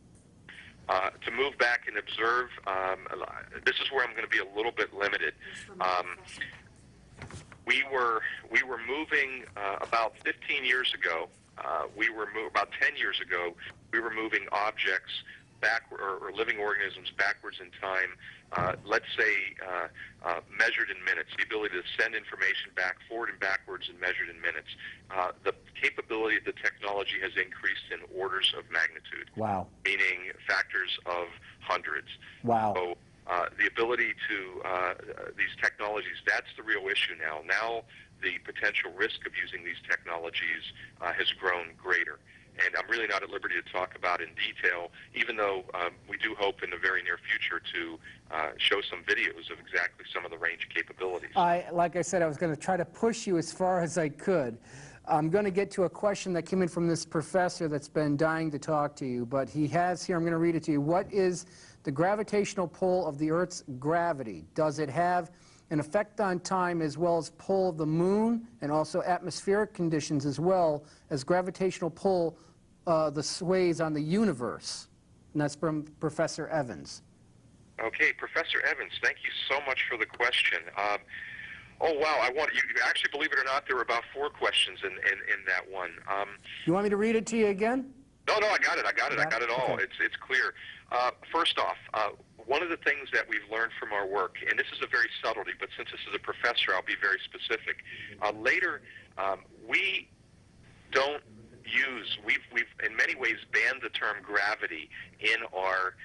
To move back and observe, this is where I'm going to be a little bit limited. We were moving about 15 years ago. About 10 years ago, we were moving objects or living organisms backwards in time, let's say measured in minutes, the ability to send information forward and backwards and measured in minutes. The capability of the technology has increased in orders of magnitude. Wow. Meaning factors of hundreds. Wow. So the ability to, these technologies, that's the real issue now. Now the potential risk of using these technologies has grown greater. And I'm really not at liberty to talk about in detail, even though we do hope in the very near future to show some videos of exactly some of the range capabilities. Like I said, I was going to try to push you as far as I could. I'm going to get to a question that came in from this professor that's been dying to talk to you, but he has here, I'm going to read it to you. What is the gravitational pull of the Earth's gravity? Does it have an effect on time as well as pull of the moon, and also atmospheric conditions as well as gravitational pull the sways on the universe? And that's from Professor Evans. Okay, Professor Evans, thank you so much for the question. Oh, wow, you actually, believe it or not, there were about 4 questions in that one. You want me to read it to you again? No, I got it all. Okay. It's clear. First off, one of the things that we've learned from our work, and this is a very subtlety, but since this is a professor, I'll be very specific. Later, we don't we've in many ways banned the term gravity in our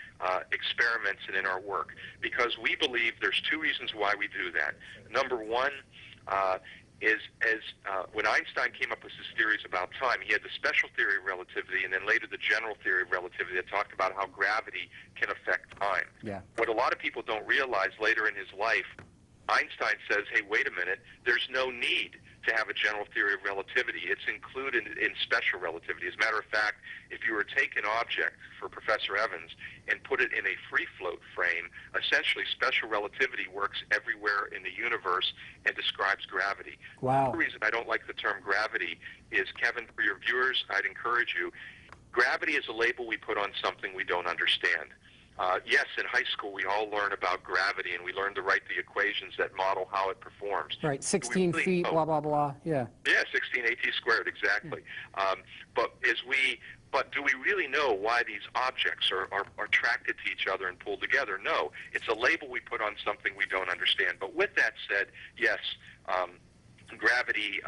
experiments and in our work, because we believe there's 2 reasons why we do that. Number one is when Einstein came up with his theories about time, he had the special theory of relativity and then later the general theory of relativity that talked about how gravity can affect time. Yeah. What a lot of people don't realize later in his life, Einstein says, hey, wait a minute, there's no need to have a general theory of relativity. It's included in special relativity. As a matter of fact, if you were to take an object for Professor Evans and put it in a free float frame, essentially special relativity works everywhere in the universe and describes gravity. Wow. The reason I don't like the term gravity is, Kevin, for your viewers, I'd encourage you, gravity is a label we put on something we don't understand. Yes, in high school we all learn about gravity and we learn to write the equations that model how it performs. Right, 16 feet, blah, blah, blah, yeah. Yeah, 16 AT squared, exactly. But do we really know why these objects are attracted to each other and pulled together? No, it's a label we put on something we don't understand. But with that said, yes, gravity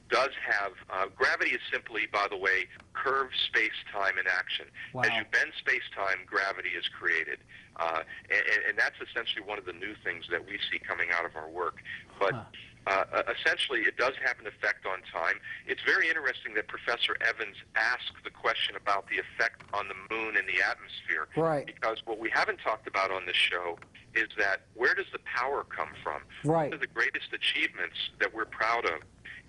does have, gravity is simply, by the way, curved space-time in action. Wow. As you bend space-time, gravity is created. And that's essentially one of the new things that we see coming out of our work. But essentially, it does have an effect on time. It's very interesting that Professor Evans asked the question about the effect on the moon and the atmosphere. Right. Because what we haven't talked about on this show is that where does the power come from? Right. One of the greatest achievements that we're proud of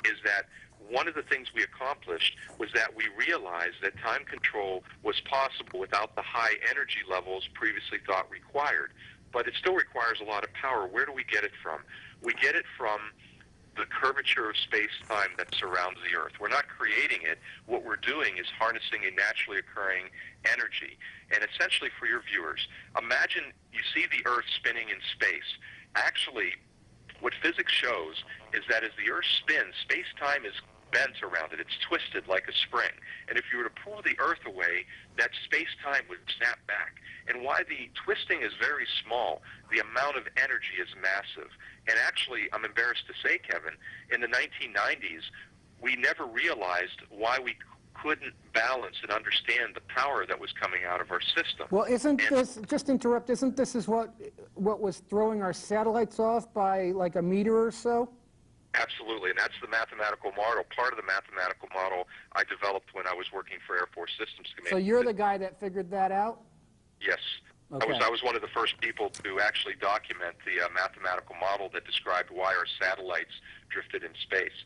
is that one of the things we accomplished was that we realized that time control was possible without the high energy levels previously thought required. But it still requires a lot of power. Where do we get it from? We get it from the curvature of space-time that surrounds the Earth. We're not creating it. What we're doing is harnessing a naturally occurring energy. And essentially, for your viewers, imagine you see the Earth spinning in space. Actually, what physics shows is that as the Earth spins, space-time is bent around it. It's twisted like a spring. And if you were to pull the Earth away, that space-time would snap back. And why the twisting is very small, the amount of energy is massive. And actually, I'm embarrassed to say, Kevin, in the 1990s, we never realized why we couldn't balance and understand the power that was coming out of our system. Well, isn't this, just interrupt, isn't this is what was throwing our satellites off by like a meter or so? Absolutely, and that's the mathematical model. Part of the mathematical model I developed when I was working for Air Force Systems Command. So you're the guy that figured that out? Yes. Okay. I was one of the first people to actually document the mathematical model that described why our satellites drifted in space.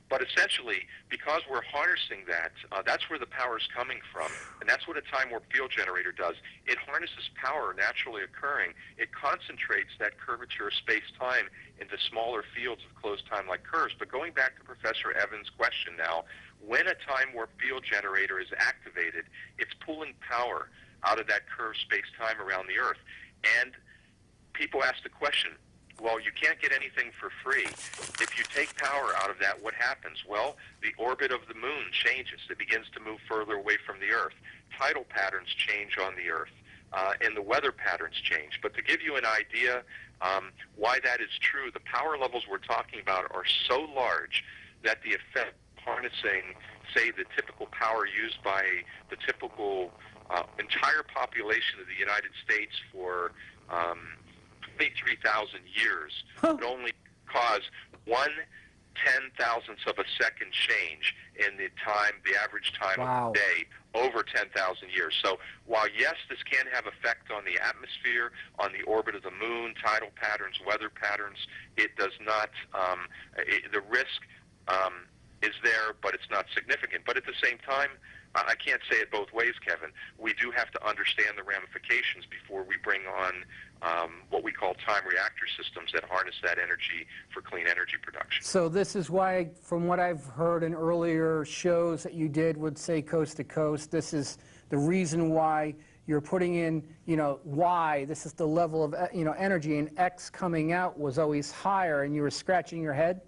But essentially, because we're harnessing that, that's where the power is coming from, and that's what a time warp field generator does. It harnesses power naturally occurring. It concentrates that curvature of space-time into smaller fields of closed time-like curves. But going back to Professor Evans' question now, when a time warp field generator is activated, it's pulling power out of that curved space-time around the Earth. And people ask the question, well, you can't get anything for free. If you take power out of that, what happens? Well, the orbit of the moon changes. It begins to move further away from the Earth. Tidal patterns change on the Earth, and the weather patterns change. But to give you an idea why that is true, the power levels we're talking about are so large that the effect of harnessing, say, the typical power used by the typical entire population of the United States for 23,000 years would only cause 1/10,000th of a second change in the average time of the day over 10,000 years. So while yes, this can have effect on the atmosphere, on the orbit of the moon, tidal patterns, weather patterns, it does not, the risk is there, but it's not significant. But at the same time, I can't say it both ways, Kevin. We do have to understand the ramifications before we bring on what we call time reactor systems that harness that energy for clean energy production. So this is why, from what I've heard in earlier shows that you did with, say, Coast to Coast, this is the reason why you're putting in, Y, this is the level of, energy, and X coming out was always higher, and you were scratching your head?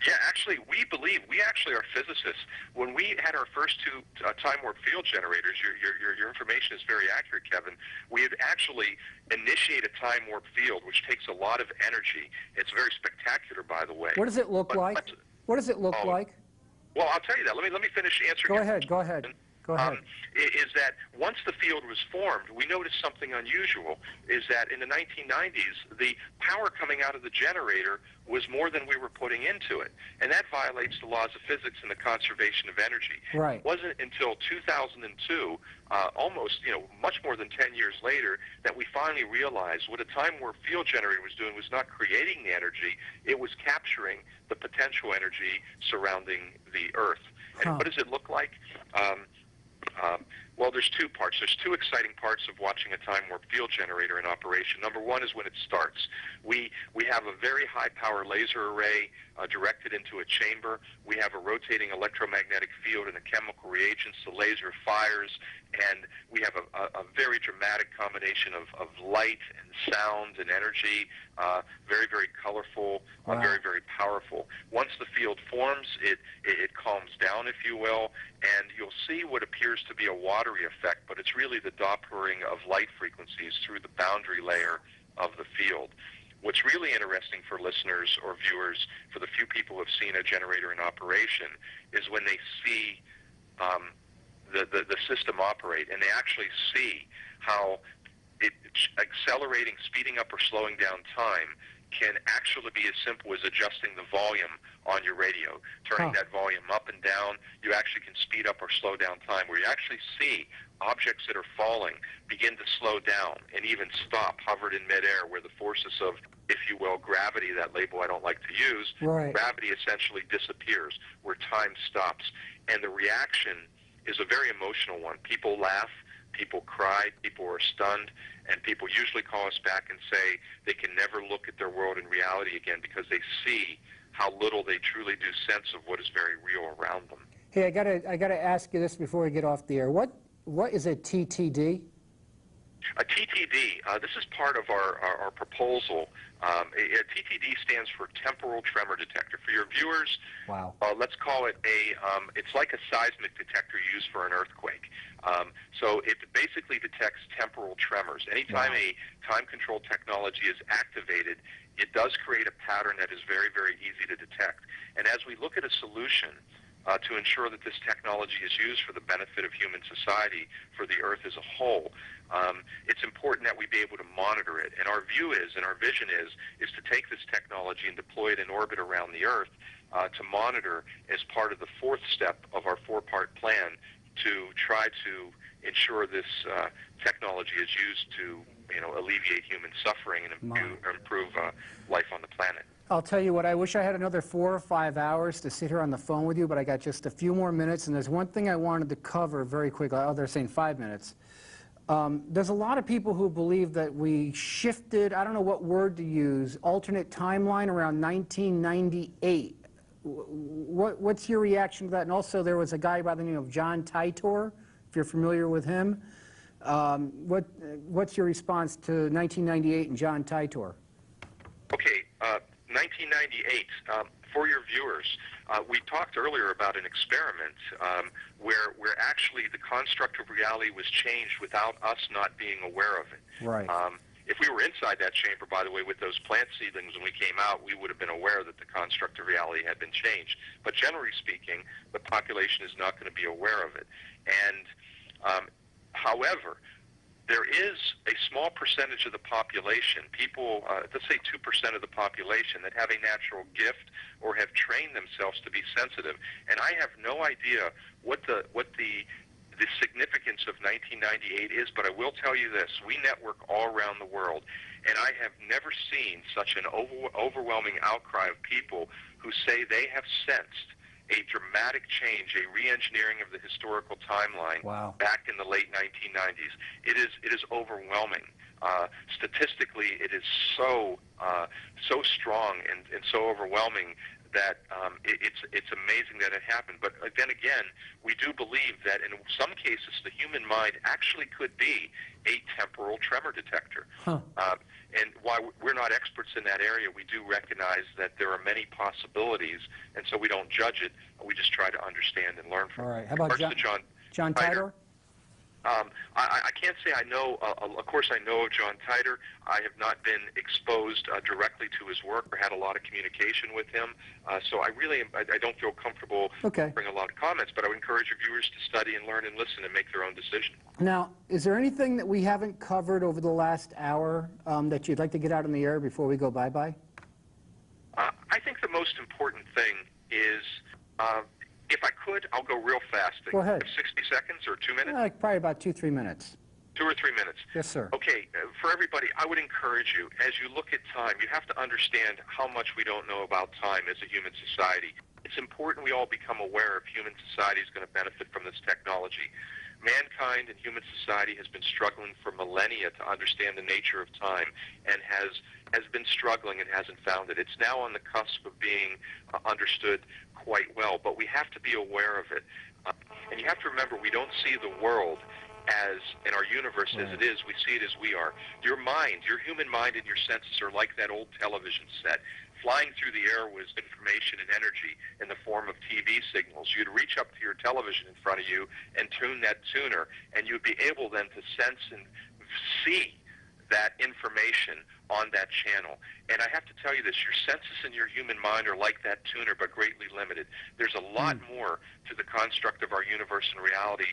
Yeah, actually, we actually are physicists. When we had our first two time warp field generators, your information is very accurate, Kevin. We had actually initiated a time warp field, which takes a lot of energy. It's very spectacular, by the way. What does it look like? What does it look like? Well, I'll tell you that. Let me finish answering. Go ahead. Is that once the field was formed, we noticed something unusual, is that in the 1990s, the power coming out of the generator was more than we were putting into it. And that violates the laws of physics and the conservation of energy. Right. It wasn't until 2002, almost, much more than 10 years later, that we finally realized what a time warp field generator was doing was not creating the energy, it was capturing the potential energy surrounding the Earth. And what does it look like? Well, there's two parts. There's two exciting parts of watching a time warp field generator in operation. Number one is when it starts. We have a very high power laser array directed into a chamber. We have a rotating electromagnetic field and a chemical reagents. The laser fires, and we have a very dramatic combination of light and sound and energy, very, very colorful, very, very powerful. Once the field forms, it calms down, if you will, and you'll see what appears to be a watery effect, but it's really the Dopplering of light frequencies through the boundary layer of the field. What's really interesting for listeners or viewers, for the few people who have seen a generator in operation, is when they see the system operate, and they actually see how accelerating, speeding up, or slowing down time can actually be as simple as adjusting the volume on your radio, turning that volume up and down. You actually can speed up or slow down time, where you actually see objects that are falling begin to slow down and even stop, hovered in midair, where the forces of, if you will, gravity, that label I don't like to use, gravity essentially disappears, where time stops. And the reaction is a very emotional one. People laugh, people cry, people are stunned, and people usually call us back and say they can never look at their world in reality again because they see how little they truly do sense of what is very real around them. Hey, I gotta ask you this before we get off the air. What is a TTD? A TTD, this is part of our proposal. A TTD stands for temporal tremor detector. For your viewers, let's call it it's like a seismic detector used for an earthquake. So it basically detects temporal tremors. Anytime a time-controlled technology is activated, it does create a pattern that is very, very easy to detect. And as we look at a solution to ensure that this technology is used for the benefit of human society, for the Earth as a whole, it's important that we be able to monitor it. And our view is, and our vision is to take this technology and deploy it in orbit around the Earth to monitor as part of the fourth step of our four-part plan to try to ensure this technology is used to alleviate human suffering and improve life on the planet. I'll tell you what, I wish I had another 4 or 5 hours to sit here on the phone with you, but I got just a few more minutes, and there's one thing I wanted to cover very quickly. Oh, they're saying 5 minutes. There's a lot of people who believe that we shifted, I don't know what word to use, alternate timeline around 1998. What's your reaction to that? And also there was a guy by the name of John Titor, if you're familiar with him. What's your response to 1998 and John Titor? Okay, 1998, for your viewers, we talked earlier about an experiment where actually the construct of reality was changed without us not being aware of it. Right. If we were inside that chamber, by the way, with those plant seedlings when we came out, we would have been aware that the construct of reality had been changed. But generally speaking, the population is not going to be aware of it. And however, there is a small percentage of the population, people, let's say 2% of the population, that have a natural gift or have trained themselves to be sensitive. And I have no idea what the significance of 1998 is, but I will tell you this. We network all around the world, and I have never seen such an overwhelming outcry of people who say they have sensed a dramatic change, a re-engineering of the historical timeline Wow. back in the late 1990s. It is overwhelming. Statistically, it is so strong and so overwhelming that it's amazing that it happened. But then again, we do believe that in some cases the human mind actually could be a temporal tremor detector. Huh. And while we're not experts in that area, we do recognize that there are many possibilities, and so we don't judge it. We just try to understand and learn from it. All right. How about John Titor? Titor? I can't say I know. Of course, I know of John Titor. I have not been exposed directly to his work or had a lot of communication with him. So I don't feel comfortable offering a lot of comments, but I would encourage your viewers to study and learn and listen and make their own decision. Now, is there anything that we haven't covered over the last hour that you'd like to get out in the air before we go bye-bye? I think the most important thing is, if I could, I'll go real fast. Go ahead. 60 seconds or 2 minutes? Probably about 2-3 minutes. 2 or 3 minutes. Yes, sir. Okay, for everybody, I would encourage you, as you look at time, you have to understand how much we don't know about time as a human society. It's important we all become aware of human society is going to benefit from this technology. Mankind and human society has been struggling for millennia to understand the nature of time and has been struggling and hasn't found it. It's now on the cusp of being understood quite well, but we have to be aware of it. And you have to remember, we don't see the world as, in our universe as it is, we see it as we are. Your mind, your human mind and your senses are like that old television set. Flying through the air was information and energy in the form of TV signals. You'd reach up to your television in front of you and tune that tuner, and you'd be able then to sense and see that information on that channel. And I have to tell you this, your senses and your human mind are like that tuner, but greatly limited. There's a lot more to the construct of our universe and reality,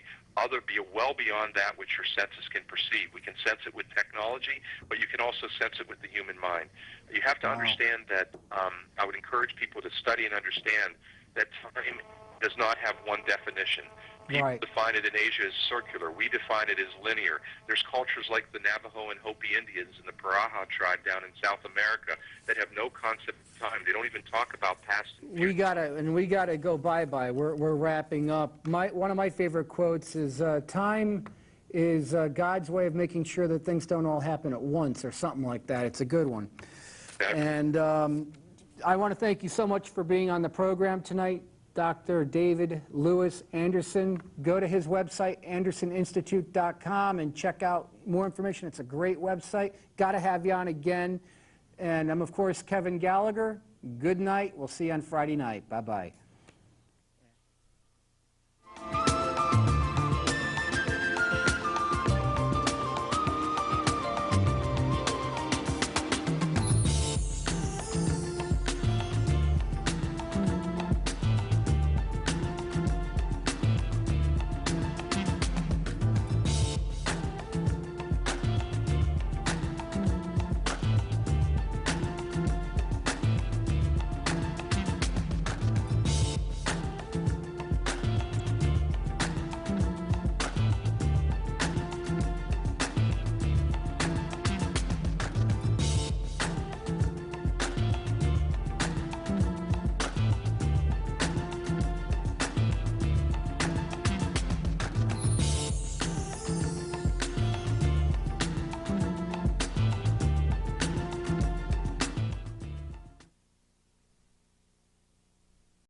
well beyond that which your senses can perceive. We can sense it with technology, but you can also sense it with the human mind. You have to understand that, I would encourage people to study and understand that time does not have one definition. People define it in Asia as circular. We define it as linear. There's cultures like the Navajo and Hopi Indians and the Paraha tribe down in South America that have no concept of time. They don't even talk about past and future. We gotta go bye-bye. We're wrapping up. One of my favorite quotes is, time is God's way of making sure that things don't all happen at once, or something like that. It's a good one. And I want to thank you so much for being on the program tonight, Dr. David Lewis Anderson. Go to his website, andersoninstitute.com, and check out more information. It's a great website. Got to have you on again. And I'm, of course, Kevin Gallagher. Good night. We'll see you on Friday night. Bye-bye.